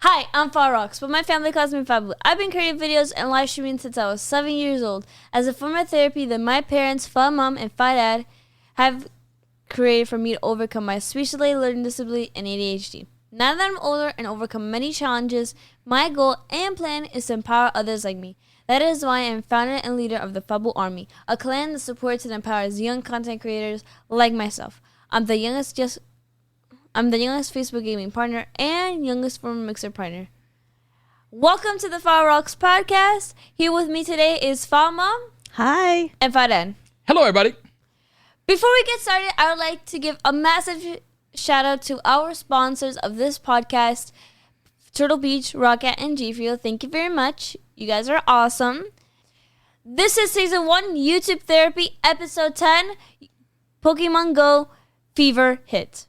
Hi, I'm FabuRocks, but my family calls me Fabu. I've been creating videos and live streaming since I was 7 years old as a form of therapy that my parents, FabuMom and FabuDad, have created for me to overcome my speech-delayed learning disability and ADHD. Now that I'm older and overcome many challenges, my goal and plan is to empower others like me. That is why I am founder and leader of the Fabu Army, a clan that supports and empowers young content creators like myself. I'm the youngest Facebook gaming partner and youngest former Mixer partner. Welcome to the FabuRocks Podcast. Here with me today is FabuMom. Hi. And FabuDad. Hello, everybody. Before we get started, I would like to give a massive shout out to our sponsors of this podcast, Turtle Beach, Rocket, and G Fuel. Thank you very much. You guys are awesome. This is Season 1, YouTube Therapy, Episode 10, Pokémon Go Fever Hit.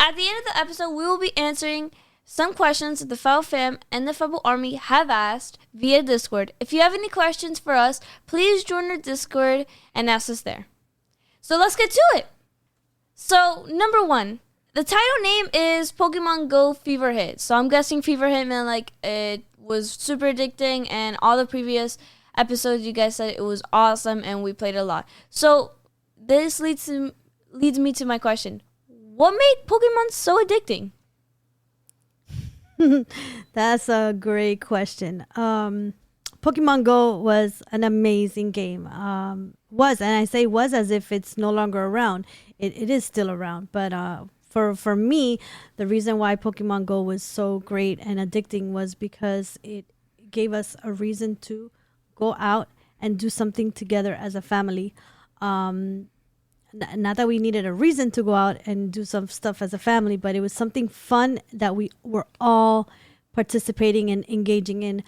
At the end of the episode, we will be answering some questions that the Fabu fam and the Fabu Army have asked via Discord. If you have any questions for us, please join our Discord and ask us there. So let's get to it. So, number 1. The title name is Pokemon Go Fever Hit. So I'm guessing Fever Hit meant like it was super addicting, and all the previous episodes you guys said it was awesome and we played a lot. So this leads me to my question. What made Pokemon so addicting? That's a great question. Pokemon Go was an amazing game. And I say was as if it's no longer around. It is still around. But for me, the reason why Pokemon Go was so great and addicting was because it gave us a reason to go out and do something together as a family. Not that we needed a reason to go out and do some stuff as a family, but it was something fun that we were all participating and engaging in.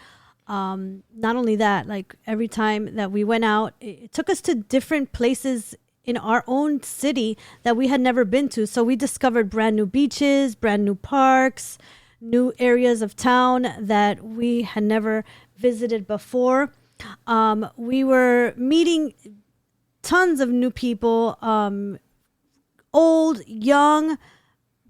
Not only that, like every time that we went out, it took us to different places in our own city that we had never been to. So we discovered brand new beaches, brand new parks, new areas of town that we had never visited before. We were meeting tons of new people, old, young,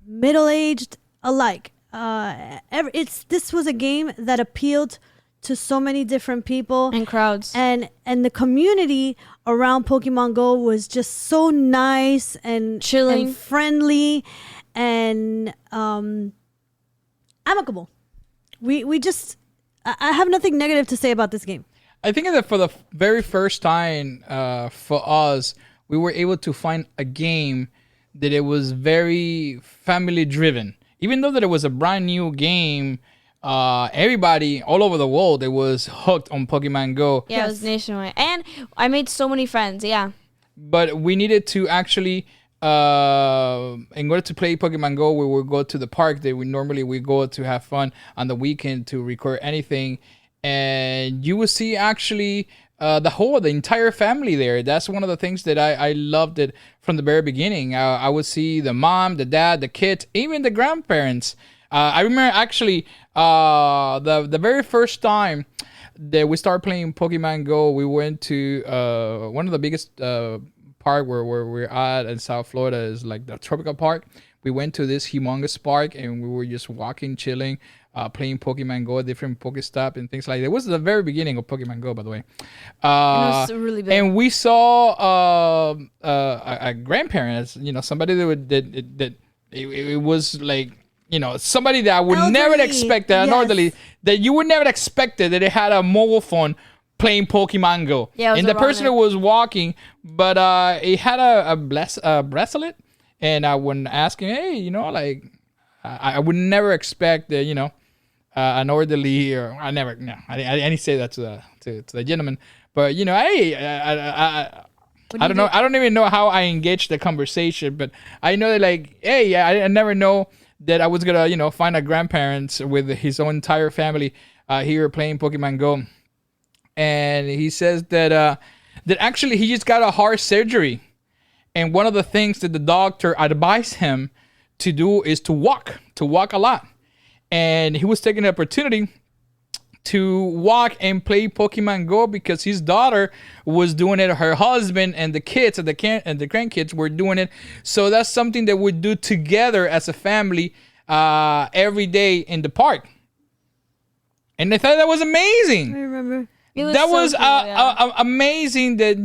middle-aged alike. This was a game that appealed to so many different people And crowds. and the community around Pokemon Go was just so nice and Chilling, and friendly and amicable. I have nothing negative to say about this game. I think that for the very first time for us, we were able to find a game that it was very family driven. Even though that it was a brand new game, everybody all over the world, it was hooked on Pokemon Go. Yeah, It was nationwide. And I made so many friends, yeah. But we needed to actually, in order to play Pokemon Go, we would go to the park that we go to have fun on the weekend to record anything. And you will see actually the entire family there. That's one of the things that I loved it from the very beginning. I would see the mom, the dad, the kids, even the grandparents. I remember actually the very first time that we started playing Pokemon Go, we went to one of the biggest park where we're at in South Florida is like the tropical park. We went to this humongous park and we were just walking, chilling, playing Pokemon Go, different Pokestop and things like that. It was the very beginning of Pokemon Go, by the way. It was really big. And we saw a grandparents, somebody that it was like, somebody that I would never expect, an elderly, that you would never expected that they had a mobile phone playing Pokemon Go. Yeah, and the person who was walking, but it had a bracelet. And I would ask him, hey, I would never expect that, an orderly or I didn't say that to the gentleman, but hey, I don't know. I don't even know how I engaged the conversation, but I know that hey, I never know that I was gonna, find a grandparents with his own entire family here playing Pokemon Go, and he says that actually he just got a heart surgery. And one of the things that the doctor advised him to do is to walk a lot. And he was taking the opportunity to walk and play Pokemon Go because his daughter was doing it. Her husband and the kids and the grandkids were doing it. So that's something that we do together as a family every day in the park. And I thought that was amazing. I remember. It was That so was cool, yeah. amazing that,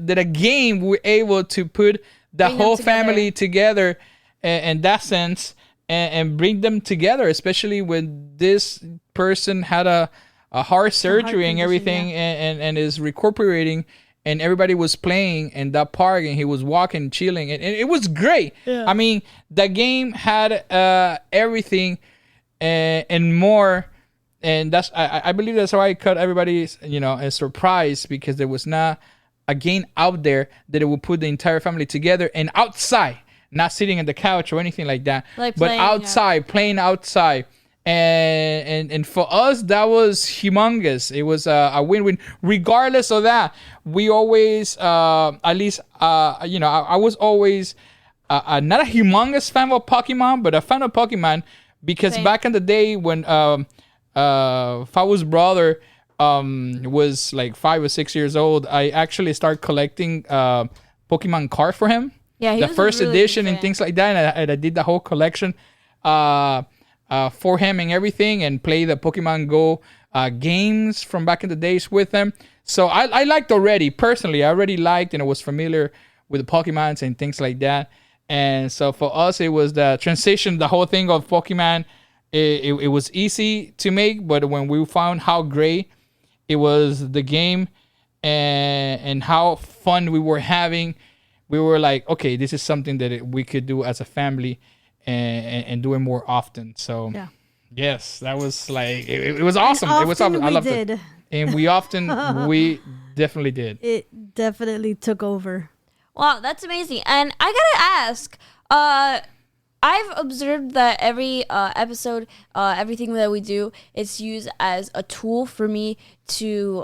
that a game we're able to put the Bring them whole together. family together in that sense, and bring them together, especially when this person had a heart surgery and condition, everything, yeah. and is recuperating, and everybody was playing in that park, and he was walking, chilling, and it was great. Yeah. I mean, the game had everything and more. And that's I believe that's why I cut everybody's a surprise, because there was not a game out there that it would put the entire family together and outside, not sitting on the couch or anything like that, Like but playing, outside, playing outside. And for us, that was humongous. It was a win-win. Regardless of that, we always at least I was always not a humongous fan of Pokemon, but a fan of Pokemon, because Same. back in the day when Fabu's brother was like 5 or 6 years old, I actually started collecting Pokemon cards for him. Yeah, he The was a first really edition big and fan. things like that, and I did the whole collection for him and everything, and play the Pokemon Go games from back in the days with him. So I liked already, personally, I already liked and I was familiar with the Pokemons and things like that. And so for us, it was the transition, the whole thing of Pokemon. It was easy to make, but when we found how great it was, the game, and how fun we were having, we were like, okay, this is something that we could do as a family, and do it more often. So Yeah. yes, that was like it was awesome. It was Often awesome. I we loved did. it, and we definitely did. It definitely took over. Wow, that's amazing. And I gotta ask, I've observed that every episode, everything that we do, it's used as a tool for me to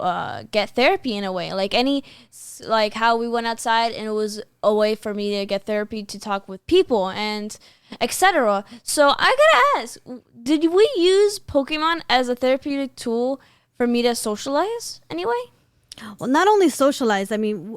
get therapy in a way. Like how we went outside and it was a way for me to get therapy, to talk with people and etc. So I gotta ask, did we use Pokemon as a therapeutic tool for me to socialize anyway? Well, not only socialize. I mean,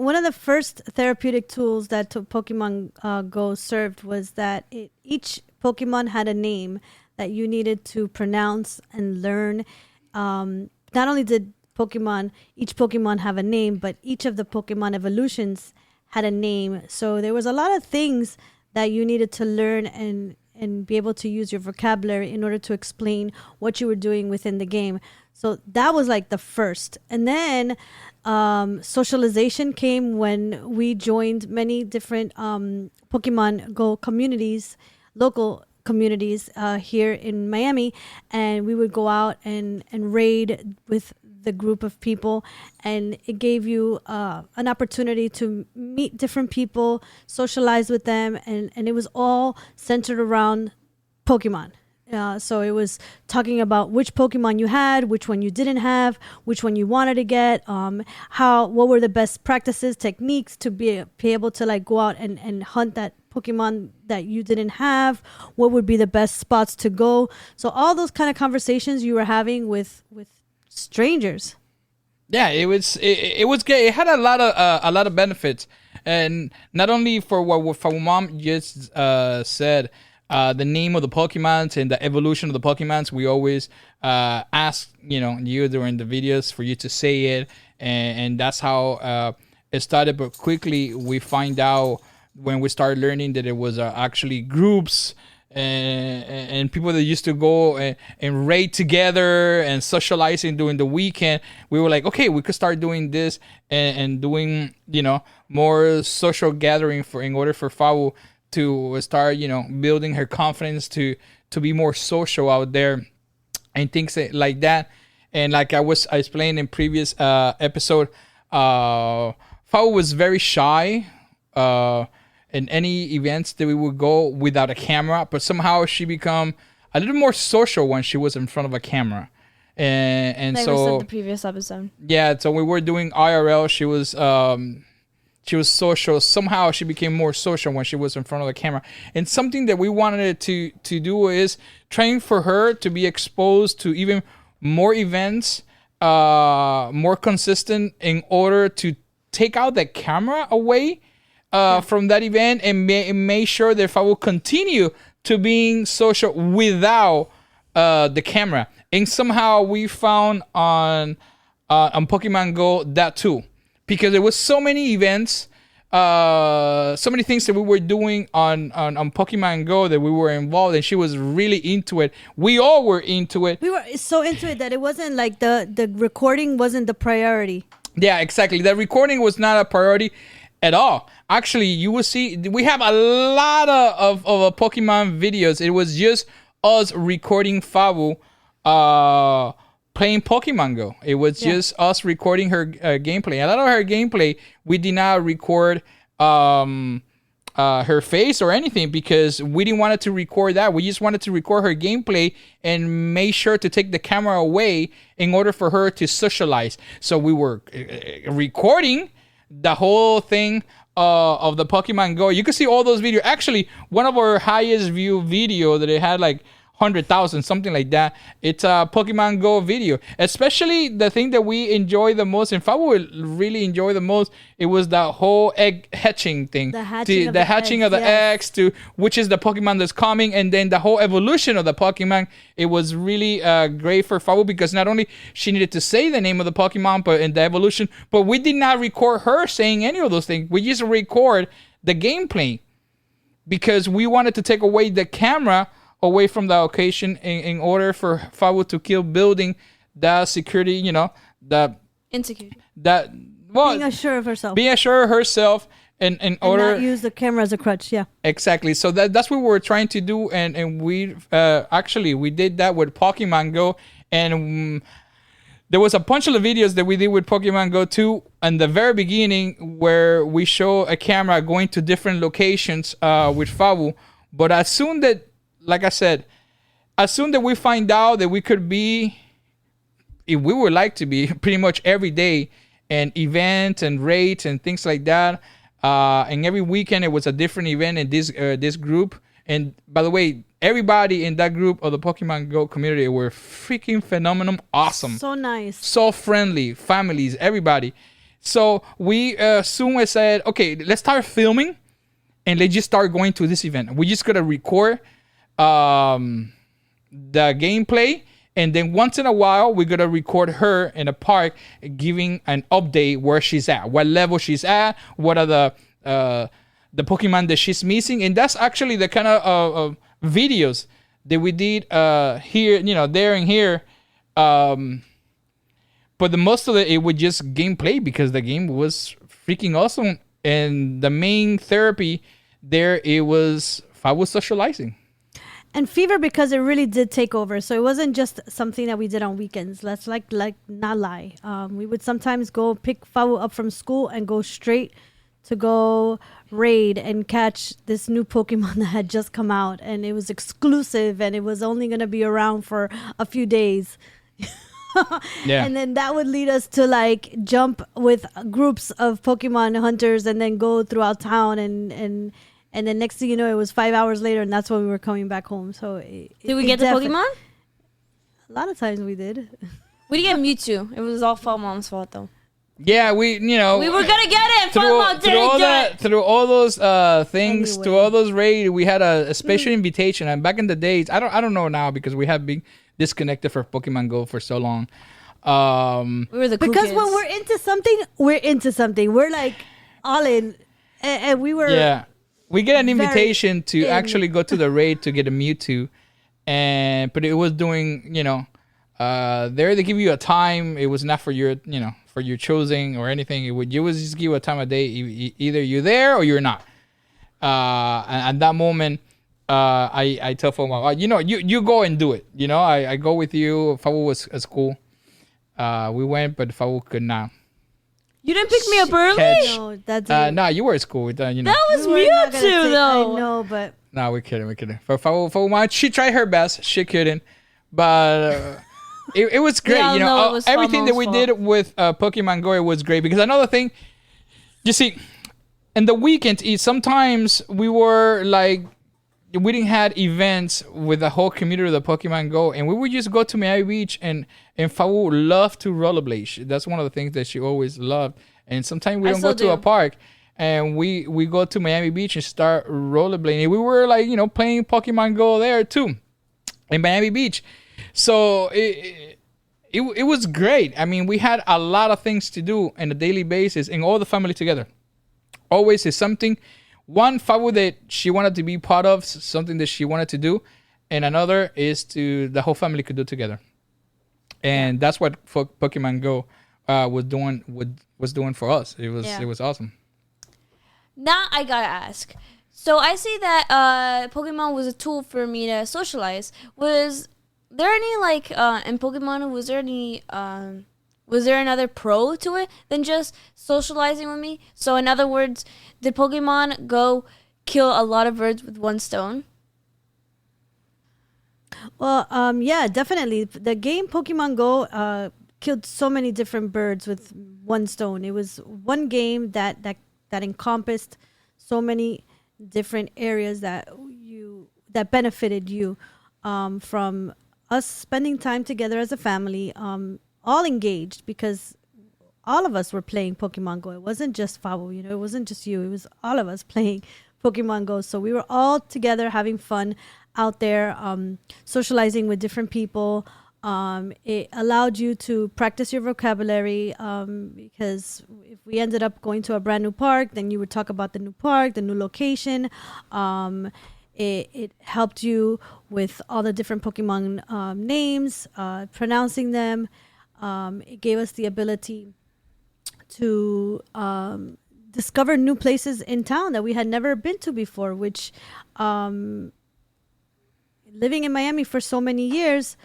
one of the first therapeutic tools that Pokemon Go served was that each Pokemon had a name that you needed to pronounce and learn. Not only did each Pokemon have a name, but each of the Pokemon evolutions had a name. So there was a lot of things that you needed to learn and be able to use your vocabulary in order to explain what you were doing within the game. So that was like the first. And then socialization came when we joined many different Pokemon Go communities, local communities here in Miami. And we would go out and raid with the group of people. And it gave you an opportunity to meet different people, socialize with them. And it was all centered around Pokemon. So it was talking about which Pokemon you had, which one you didn't have, which one you wanted to get, what were the best practices, techniques to be able to like go out and hunt that Pokemon that you didn't have, what would be the best spots to go. So all those kind of conversations you were having with strangers. Yeah, it was good. It had a lot of benefits, and not only for what FabuMom just said. The name of the Pokemons and the evolution of the Pokemons, we always ask you during the videos for you to say it, and that's how it started. But quickly we find out when we started learning that it was actually groups and people that used to go and raid together and socializing during the weekend. We were like, okay, we could start doing this and doing more social gathering in order for Fabu to start, building her confidence to be more social out there and things like that. And like I explained in previous episode, Fabu was very shy in any events that we would go without a camera, but somehow she become a little more social when she was in front of a camera. And Like we said in the previous episode. yeah, so we were doing IRL. She was social. Somehow she became more social when she was in front of the camera. And something that we wanted to do is trying for her to be exposed to even more events, more consistent, in order to take out the camera away from that event and make sure that I will continue to being social without the camera. and somehow we found on Pokemon Go that too, because there was so many events, so many things that we were doing on Pokemon Go that we were involved, and she was really into it. We all were into it. We were so into it that it wasn't like the recording wasn't the priority. Yeah, exactly. The recording was not a priority at all. Actually, you will see we have a lot of Pokemon videos. It was just us recording Fabu playing Pokemon Go. It was just us recording her gameplay. A lot of her gameplay, we did not record her face or anything because we didn't want it to record that. We just wanted to record her gameplay and make sure to take the camera away in order for her to socialize. So we were recording the whole thing of the Pokemon Go. You can see all those videos. Actually, one of our highest view video that it had like 100,000, something like that. It's a Pokemon Go video. Especially the thing that we enjoy the most, and Fabu really enjoy the most, it was the whole egg hatching thing. The hatching of the eggs to which is the Pokemon that's coming, and then the whole evolution of the Pokemon. It was really great for Fabu because not only she needed to say the name of the Pokemon, but in the evolution, but we did not record her saying any of those things. We just record the gameplay because we wanted to take away the camera away from the occasion in order for Fabu to keep building that security, the insecurity. That well, being assured of herself. Being assured of herself in order not use the camera as a crutch. Yeah. Exactly. So that's what we were trying to do, and we actually we did that with Pokemon Go, and there was a bunch of videos that we did with Pokemon Go too in the very beginning where we show a camera going to different locations with Fabu. But as soon that, like I said, as soon that we find out that we could be, if we would like to be, pretty much every day, and events and rates and things like that, and every weekend it was a different event in this group. And by the way, everybody in that group of the Pokemon Go community were freaking phenomenal, awesome, so nice, so friendly, families, everybody. So we soon said, okay, let's start filming, and let's just start going to this event. We just gotta record the gameplay, and then once in a while we're gonna record her in a park giving an update where she's at, what level she's at, what are the Pokemon that she's missing. And that's actually the kind of videos that we did here, there and here, but the most of it was just gameplay because the game was freaking awesome, and the main therapy there, it was Fabu socializing. And fever because it really did take over. So it wasn't just something that we did on weekends. Let's like not lie. We would sometimes go pick Fabu up from school and go straight to go raid and catch this new Pokemon that had just come out, and it was exclusive and it was only going to be around for a few days. Yeah. And then that would lead us to like jump with groups of Pokemon hunters and then go throughout town and then next thing you know, it was 5 hours later, and that's when we were coming back home. So did we get the Pokemon? A lot of times we did. We didn't get Mewtwo. It was all FabuMom's fault, though. Yeah, we were gonna get it. FabuMom didn't do it. Through all those things, anyway. Through all those raids, we had a special invitation. And back in the days, I don't know now because we have been disconnected for Pokemon Go for so long. We were the cool because kids. when we're into something, we're into something. We're like all in, and we were. Yeah. We get an invitation to actually go to the raid to get a Mewtwo, but it was doing, there they give you a time. It was not for your, for your choosing or anything. You was just give a time of day. Either you're there or you're not. And at that moment, I tell Fabu, you go and do it. I go with you. Fabu was at school. We went, but Fabu could not. You didn't pick me up early? No, that's no, you were at school. That was Mewtwo, though. I know, but... No, we're kidding. For Fabu, she tried her best. She couldn't. But it was great. Everything that we did with Pokemon Go, it was great. Because another thing, you see, in the weekend, sometimes we were like... We didn't have events with the whole community of the Pokemon Go, and we would just go to Miami Beach, and Fabu loved to rollerblade. That's one of the things that she always loved. And sometimes we don't go to a park, and we go to Miami Beach and start rollerblading. We were like, playing Pokemon Go there too, in Miami Beach. So it was great. I mean, we had a lot of things to do on a daily basis, and all the family together. Always is something, one Fabu that she wanted to be part of, something that she wanted to do, and another is to the whole family could do together. And that's what Pokemon Go was doing for us. It was awesome. Now I gotta ask. So I see that Pokemon was a tool for me to socialize. Was there any in Pokemon? Was there another pro to it than just socializing with me? So in other words, did Pokemon Go kill a lot of birds with one stone? Well, yeah, definitely. The game Pokemon Go killed so many different birds with one stone. It was one game that encompassed so many different areas that benefited you, from us spending time together as a family, all engaged, because all of us were playing Pokemon Go. It wasn't just Fabu, it wasn't just you. It was all of us playing Pokemon Go. So we were all together having fun out there, socializing with different people. It allowed you to practice your vocabulary, because if we ended up going to a brand new park, then you would talk about the new park, the new location. It helped you with all the different Pokemon names, pronouncing them. It gave us the ability to discover new places in town that we had never been to before, which, living in Miami for so many years,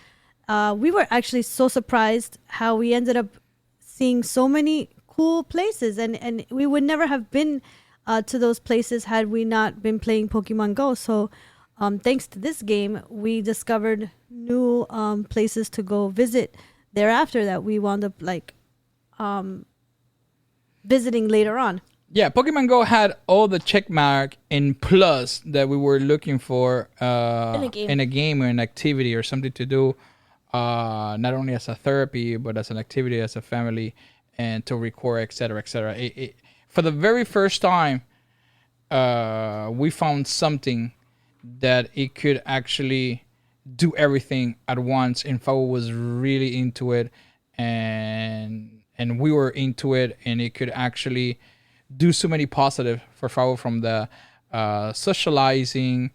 we were actually so surprised how we ended up seeing so many cool places, and we would never have been to those places had we not been playing Pokemon Go. So thanks to this game, we discovered new places to go visit thereafter that we wound up visiting later on. Yeah, Pokemon Go had all the check mark and plus that we were looking for in a game or an activity or something to do, not only as a therapy but as an activity as a family, and to record, etc., etc. For the very first time, we found something that it could actually do everything at once, and Fabu was really into it, and we were into it, and it could actually do so many positive for Fabu, from the socializing,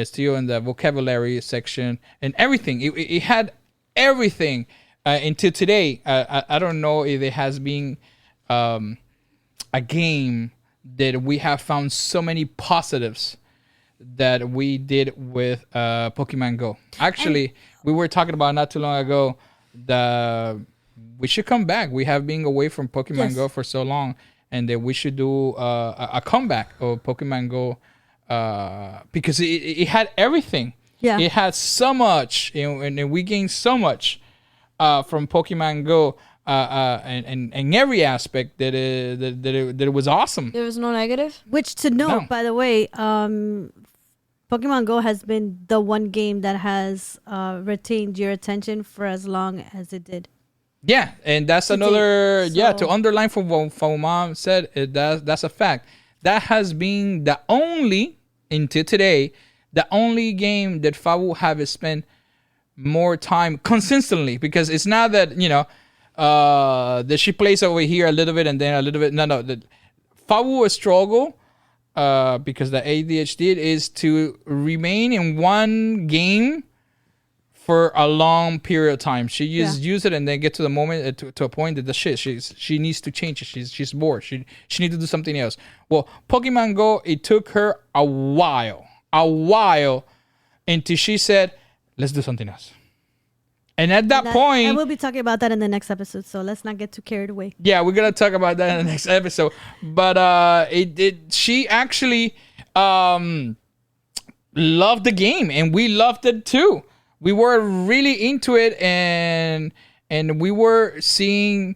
still in the vocabulary section and everything. It had everything until today. I don't know if it has been a game that we have found so many positives that we did with Pokemon Go. Actually, we were talking about not too long ago that we should come back. We have been away from Pokemon Go for so long, and that we should do a comeback of Pokemon Go, because it had everything. Yeah. It had so much, and we gained so much from Pokemon Go, and every aspect that it was awesome. There was no negative? Which, to note, by the way, Pokemon Go has been the one game that has retained your attention for as long as it did. Yeah, and that's another, to underline from what FabuMom said, that's a fact. That has been the only, until today, the only game that Fabu have spent more time consistently, because it's not that, that she plays over here a little bit and then a little bit. No, Fabu struggle, because the ADHD is to remain in one game for a long period of time. She use it and then get to the moment to a point that she needs to change it. She's bored. She needs to do something else. Well, Pokemon Go, it took her a while until she said, "Let's do something else." And at that point, and we'll be talking about that in the next episode, so let's not get too carried away. Yeah, we're gonna talk about that in the next episode. But she actually loved the game, and we loved it too. We were really into it, and we were seeing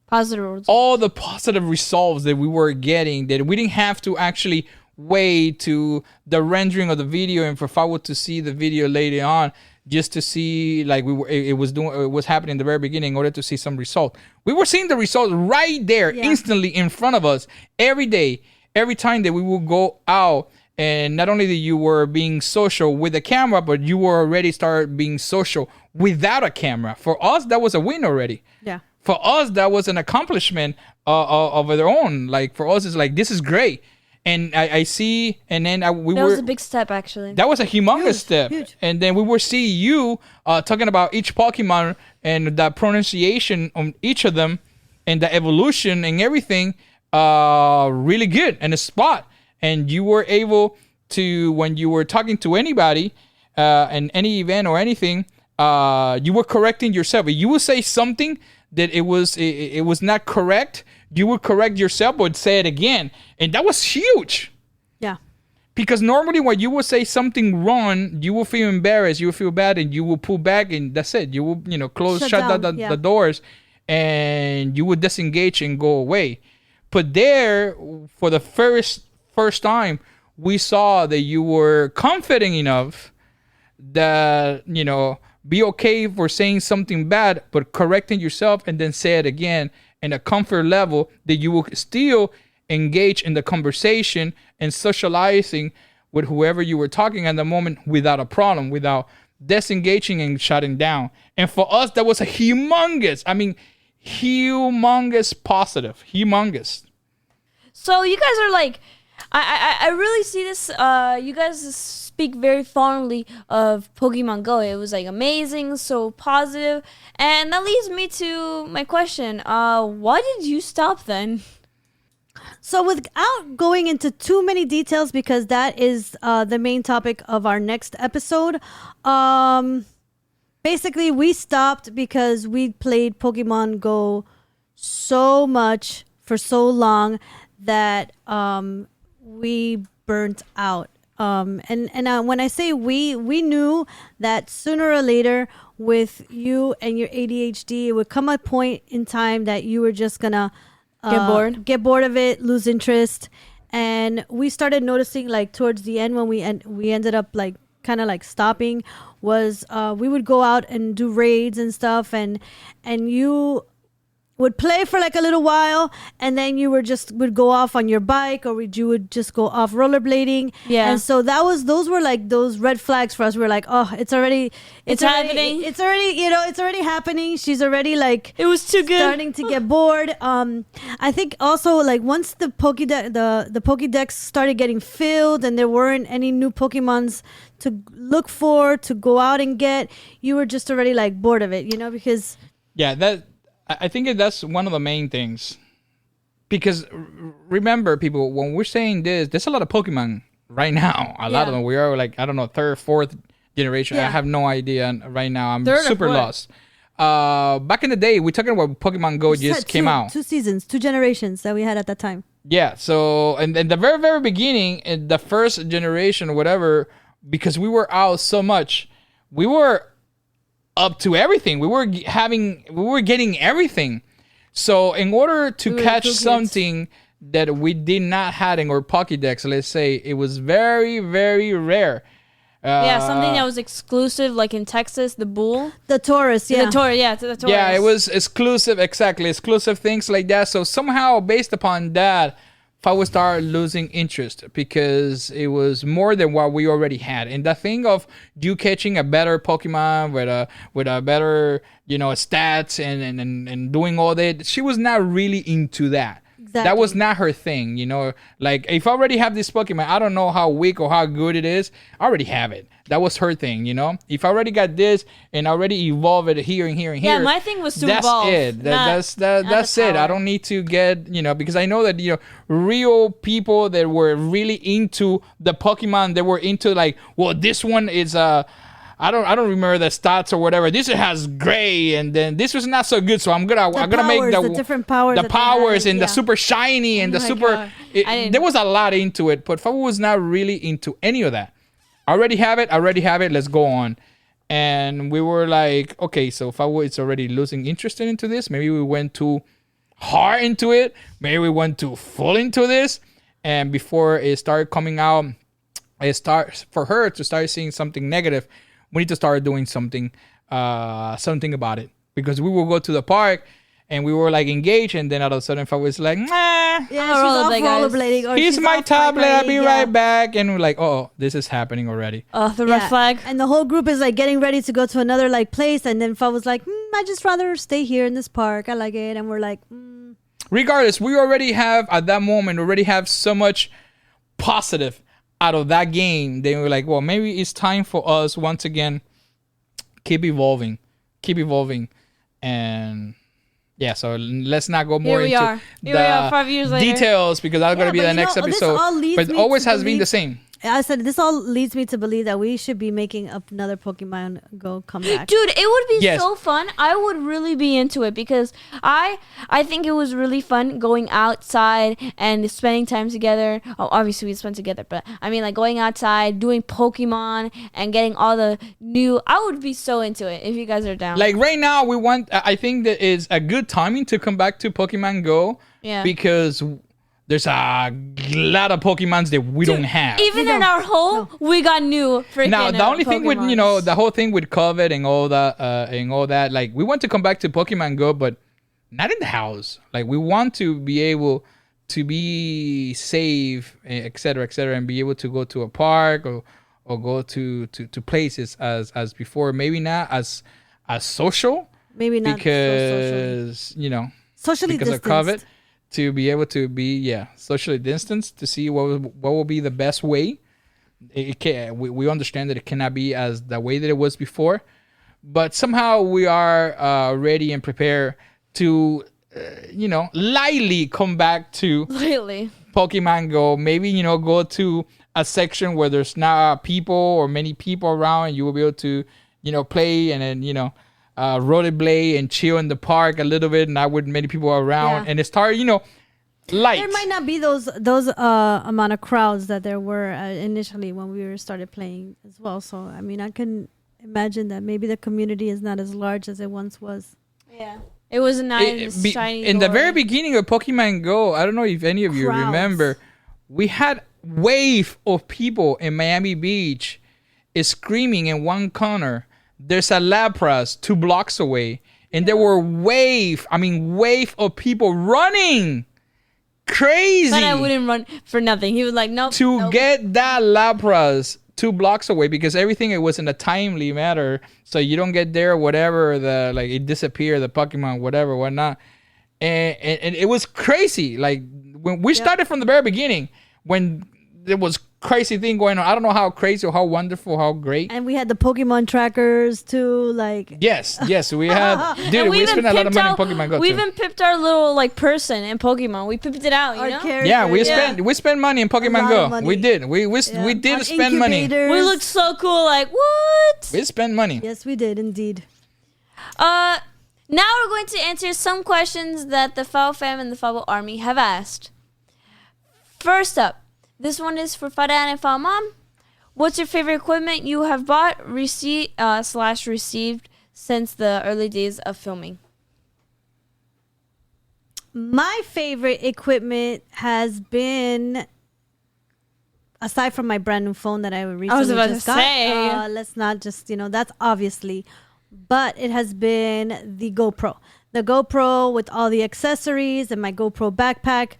positive results. All the positive results that we were getting, that we didn't have to actually wait to the rendering of the video and for Fabu to see the video later on, just to see it was happening in the very beginning in order to see some result. We were seeing the results right there, instantly in front of us, every day, every time that we would go out And not only that you were being social with a camera, but you were already started being social without a camera. For us, that was a win already. Yeah. For us, that was an accomplishment of their own. Like for us, it's like, this is great. And I see, and then That was a big step, actually. that was a humongous step. huge. And then we will see you talking about each Pokemon and the pronunciation on each of them and the evolution and everything really good and a spot. And you were able to, when you were talking to anybody in any event or anything, you were correcting yourself. If you would say something that it was not correct, you would correct yourself but say it again. And that was huge. Yeah. Because normally when you would say something wrong, you will feel embarrassed, you will feel bad, and you will pull back, and that's it. You will, shut down the doors, and you would disengage and go away. But there, for the first time, we saw that you were confident enough that, be okay for saying something bad, but correcting yourself and then say it again in a comfort level that you will still engage in the conversation and socializing with whoever you were talking at the moment without a problem, without disengaging and shutting down. And for us, that was a humongous positive, humongous. So you guys are like, I really see this. You guys speak very fondly of Pokemon Go. It was like amazing, so positive, and that leads me to my question. Why did you stop then? So without going into too many details, because that is the main topic of our next episode, basically we stopped because we played Pokemon Go so much for so long that we burnt out. And when I say we knew that sooner or later with you and your ADHD, it would come a point in time that you were just gonna get bored of it, lose interest. And we started noticing, like, towards the end when we ended up like kind of like stopping, was we would go out and do raids and stuff, and you would play for like a little while, and then you would go off on your bike, or you would just go off rollerblading. Yeah. And so those were like those red flags for us. We were like, oh, it's already happening. It's already happening. She's already like, It was too good. starting to get bored. I think also, like, once the Pokédex started getting filled and there weren't any new Pokemons to look for, to go out and get, you were just already like bored of it, because I think that's one of the main things. Because remember, people, when we're saying this, there's a lot of Pokemon right now. A lot of them. We are like, I don't know, third, fourth generation. Yeah. I have no idea right now. I'm Third or super fourth? lost. Back in the day, we're talking about Pokemon Go just came out. 2 seasons, 2 generations that we had at that time. Yeah, so and the very, very beginning, in the first generation or whatever, because we were out so much, we were up to everything. We were getting everything. So in order to catch something that we did not have in our Pokédex, let's say, it was very, very rare. Something that was exclusive, like in Texas, the bull. The Taurus, The Taurus. Yeah, it was exclusive, exactly. Exclusive things like that. So somehow, based upon that, Fabu started losing interest because it was more than what we already had. And the thing of you catching a better Pokemon with a better, stats and doing all that, she was not really into that. Exactly. That was not her thing, Like, if I already have this Pokemon, I don't know how weak or how good it is. I already have it. That was her thing, If I already got this and already evolved it here and here and here. Yeah, my thing was to that's evolve. It. That's it. I don't need to get, because I know that, real people that were really into the Pokemon, they were into like, well, this one is I don't remember the stats or whatever. This has gray, and then this was not so good. So I'm gonna make the different powers, the powers and the super shiny and the super. There was a lot into it, but Fabu was not really into any of that. I already have it. Let's go on. And we were like, okay, so Fabu is already losing interest into this. Maybe we went too hard into it. Maybe we went too full into this. And before it started coming out, for her to start seeing something negative, we need to start doing something about it. Because we will go to the park and we were like engaged, and then all of a sudden Fabu was like, nah, Yeah, she's off rollerblading. Or here's she's my off tablet, I'll be bike right riding, back. And we're like, oh, this is happening already. The red flag. And the whole group is like getting ready to go to another like place, and then Fa was like, I just rather stay here in this park. I like it. And we're like, Regardless, we already have at that moment so much positive out of that game. Then we're like, well, maybe it's time for us once again keep evolving, and yeah. So let's not go more into Here we are 5 years later. details, because that's going to be the next episode. But it always has been the same. I said this all leads me to believe that we should be making another Pokemon Go comeback. Dude, it would be so fun. I would really be into it, because I think it was really fun going outside and spending time together. Oh, obviously we spent together, but I mean like going outside, doing Pokemon and getting all the new. I would be so into it if you guys are down. Like right now, I think that is a good timing to come back to Pokemon Go. Yeah. Because there's a lot of Pokemons that we don't have. Even in our home, we got new freaking Now, the only thing with, Pokemons. the whole thing with COVID and all that, like, we want to come back to Pokemon Go, but not in the house. Like, we want to be able to be safe, et cetera, and be able to go to a park or go to places as before. Maybe not as social. Maybe not because, socially because distanced. of COVID. To be able to be socially distanced, to see what will be the best way. We understand that it cannot be as the way that it was before, but somehow we are ready and prepared to lightly come back to Pokemon Go. Maybe go to a section where there's not people or many people around, and you will be able to play, and then rollerblade and chill in the park a little bit, not with many people around, and it started, light. There might not be those amount of crowds that there were initially when we started playing as well. So I mean, I can imagine that maybe the community is not as large as it once was. Yeah, it was a nice shiny. In the very beginning of Pokemon Go, I don't know if any of you remember, we had wave of people in Miami Beach screaming in one corner. There's a Lapras 2 blocks away, and there were wave of people running. Crazy. But I wouldn't run for nothing. He was like, nope. Get that Lapras 2 blocks away, because everything, it was in a timely matter, so you don't get there, whatever, it disappeared, the Pokemon, whatever, whatnot. And it was crazy. Like, when we started from the very beginning, when there was crazy thing going on. I don't know how crazy or how wonderful, how great. And we had the Pokemon trackers too, like. Yes, we had. Dude, we spent a lot of money in Pokemon Go. We even pipped our little person in Pokemon. We pipped it out, you know. Character. Yeah, we spent money in Pokemon Go. Money. We did. We did spend money. We looked so cool. Like, what? We spent money. Yes, we did indeed. Now we're going to answer some questions that the Fabu fam and the Fabu army have asked. First up. This one is for FabuDad and FabuMom. What's your favorite equipment you have bought, received since the early days of filming? My favorite equipment has been, aside from my brand new phone that I recently just got. Let's not just, that's obviously. But it has been the GoPro. The GoPro with all the accessories and my GoPro backpack.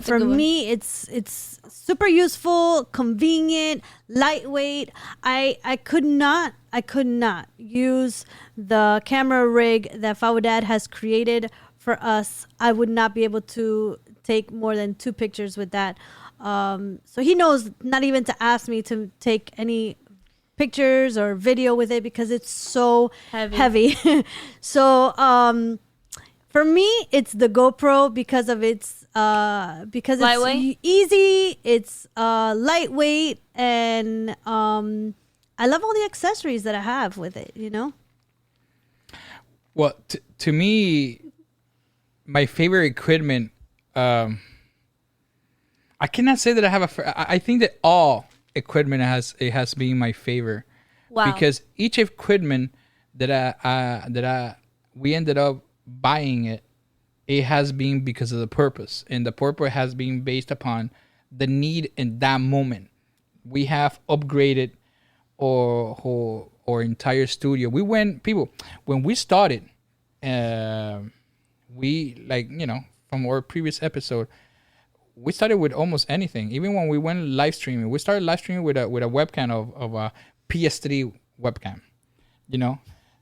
For me, it's super useful, convenient, lightweight. I could not use the camera rig that FabuDad has created for us. I would not be able to take more than 2 pictures with that. So he knows not even to ask me to take any pictures or video with it, because it's so heavy. So for me, it's the GoPro because it's easy, it's lightweight, and I love all the accessories that I have with it, Well, to me, my favorite equipment, I cannot say that I have I think that all equipment has been my favorite. Wow. Because each equipment that we ended up buying it has been because of the purpose, and the purpose has been based upon the need in that moment. We have upgraded our entire studio. When we started, we like, from our previous episode, we started with almost anything. Even when we went live streaming, we started live streaming with a webcam of a PS3 webcam.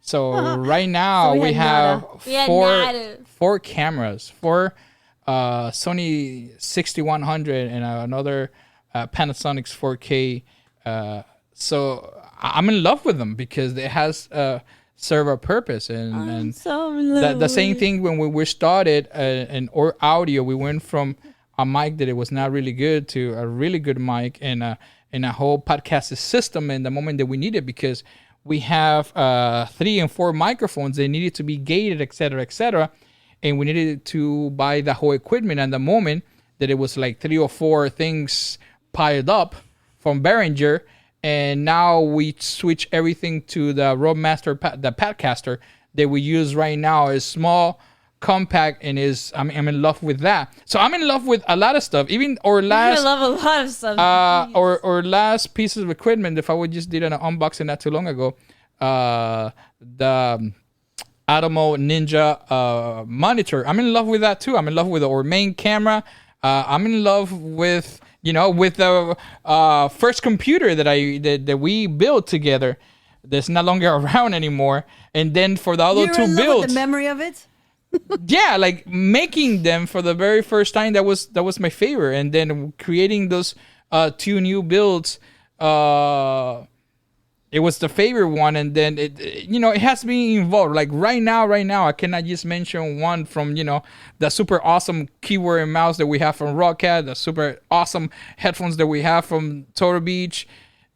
So right now So we have had four nada. four cameras, four Sony 6100 and another Panasonic's 4K. So I'm in love with them because it has serve a purpose, and So in love the same with- thing when we started in our audio. We went from a mic that it was not really good to a really good mic and a whole podcast system in the moment that we need it, because we have 3 and 4 microphones. They needed to be gated, etc., and we needed to buy the whole equipment. And the moment that it was like 3 or 4 things piled up from Behringer, and now we switch everything to the Roadmaster, the Podcaster that we use right now. Is small, compact, and I'm in love with that. So I'm in love with a lot of stuff. Even our I last love a lot of stuff. or last pieces of equipment. If I would just did an unboxing not too long ago, the Atomo Ninja monitor. I'm in love with that too. I'm in love with our main camera. I'm in love with with the first computer that we built together. That's no longer around anymore. And then for the other You're two in love with builds, the memory of it. yeah, like making them for the very first time, that was my favorite. And then creating those 2 new builds, it was the favorite one. And then it has been involved. Like right now I cannot just mention one from the super awesome keyboard and mouse that we have from Rocket, the super awesome headphones that we have from Turtle Beach.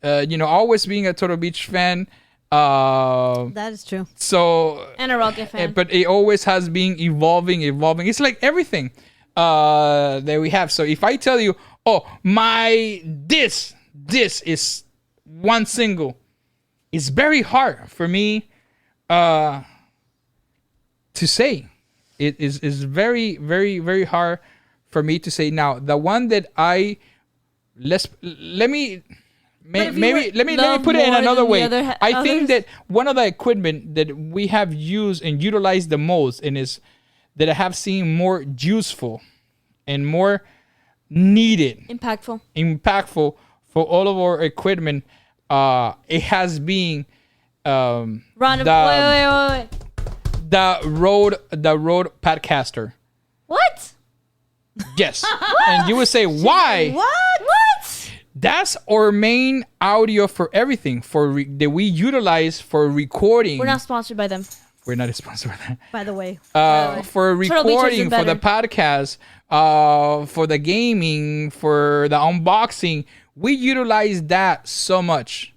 Always being a Turtle Beach fan. That is true. So and a Rocket fan. but it always has been evolving. It's like everything that we have. So if I tell you, this is one single, it's very hard for me to say. It is very, very, very hard for me to say. Now, the one that let me put it in another way. I think that one of the equipment that we have used and utilized the most, and is that I have seen more useful and more needed, impactful for all of our equipment, it has been Wait. the Rode Podcaster. What? Yes. And you would say, why? What? That's our main audio for everything that we utilize for recording. We're not sponsored by them. We're not sponsored by that. By the way. For recording, for the podcast, for the gaming, for the unboxing, we utilize that so much.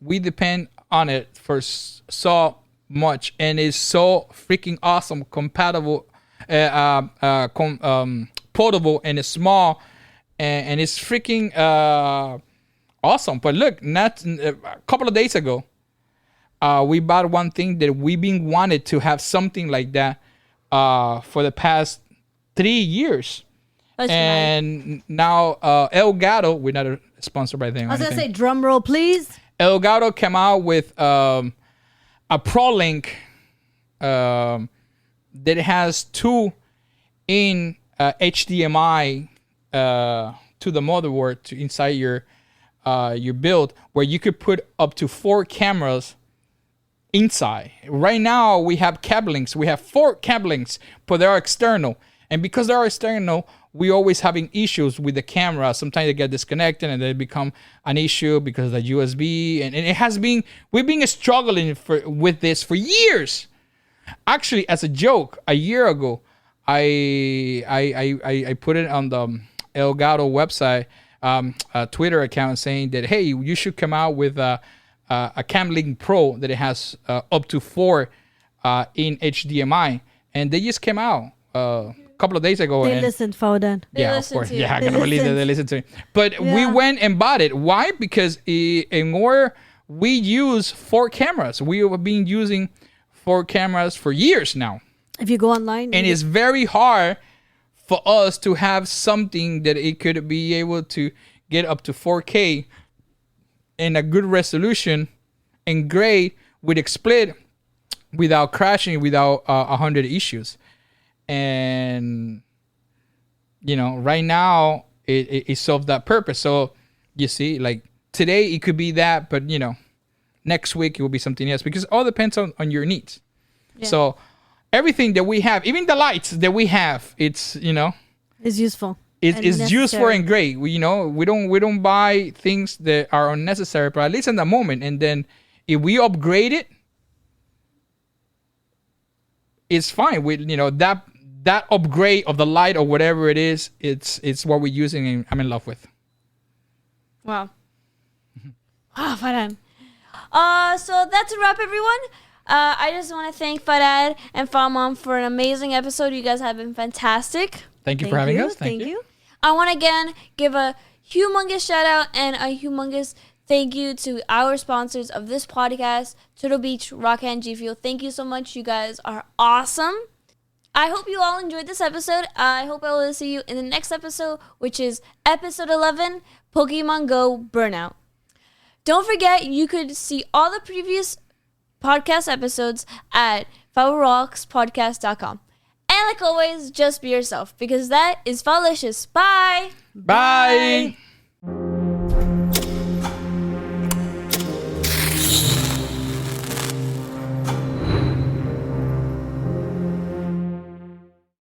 We depend on it for so much, and it's so freaking awesome, compatible, portable, and it's small, and it's freaking awesome. But look, a couple of days ago, we bought one thing that we've been wanted to have something like that for the past 3 years. That's And now El Gato, we're not sponsored by them. I was going to say, drum roll, please. El Gato came out with a ProLink that has 2 in HDMI to the motherboard to inside your build, where you could put up to 4 cameras inside. Right now we have cable links. We have 4 cable links, but they are external. And because they are external, we always having issues with the camera. Sometimes they get disconnected and they become an issue because of the USB. And it has been, we've been struggling with this for years. Actually, as a joke, a year ago, I put it on the El Gato website, Twitter account, saying that, hey, you should come out with a CamLink Pro that it has up to 4 in HDMI. And they just came out couple of days ago. They listened, FabuDad. Yeah, of course. Yeah, I cannot believe that they listened to me. But we went and bought it. Why? Because we use 4 cameras. We have been using 4 cameras for years now. If you go online. And it's very hard for us to have something that it could be able to get up to 4K in a good resolution and great with XSplit without crashing, without 100 issues. and right now it solved that purpose. So you see, like today it could be that, but next week it will be something else, because it all depends on your needs. So everything that we have, even the lights that we have, it's is useful. It's useful and great. We don't buy things that are unnecessary, but at least in the moment. And then if we upgrade it, it's fine. We that upgrade of the light or whatever it is, it's what we're using and I'm in love with. Wow. Wow, Farhan. So that's a wrap, everyone. I just want to thank Farhan and FabuMom for an amazing episode. You guys have been fantastic. Thank you for having us. Thank you. I want to again give a humongous shout out and a humongous thank you to our sponsors of this podcast, Turtle Beach, Rocket, and G Fuel. Thank you so much. You guys are awesome. I hope you all enjoyed this episode. I hope I will see you in the next episode, which is episode 11, Pokemon Go Burnout. Don't forget, you could see all the previous podcast episodes at FabuRocksPodcast.com. And like always, just be yourself, because that is Falicious. Bye. Bye.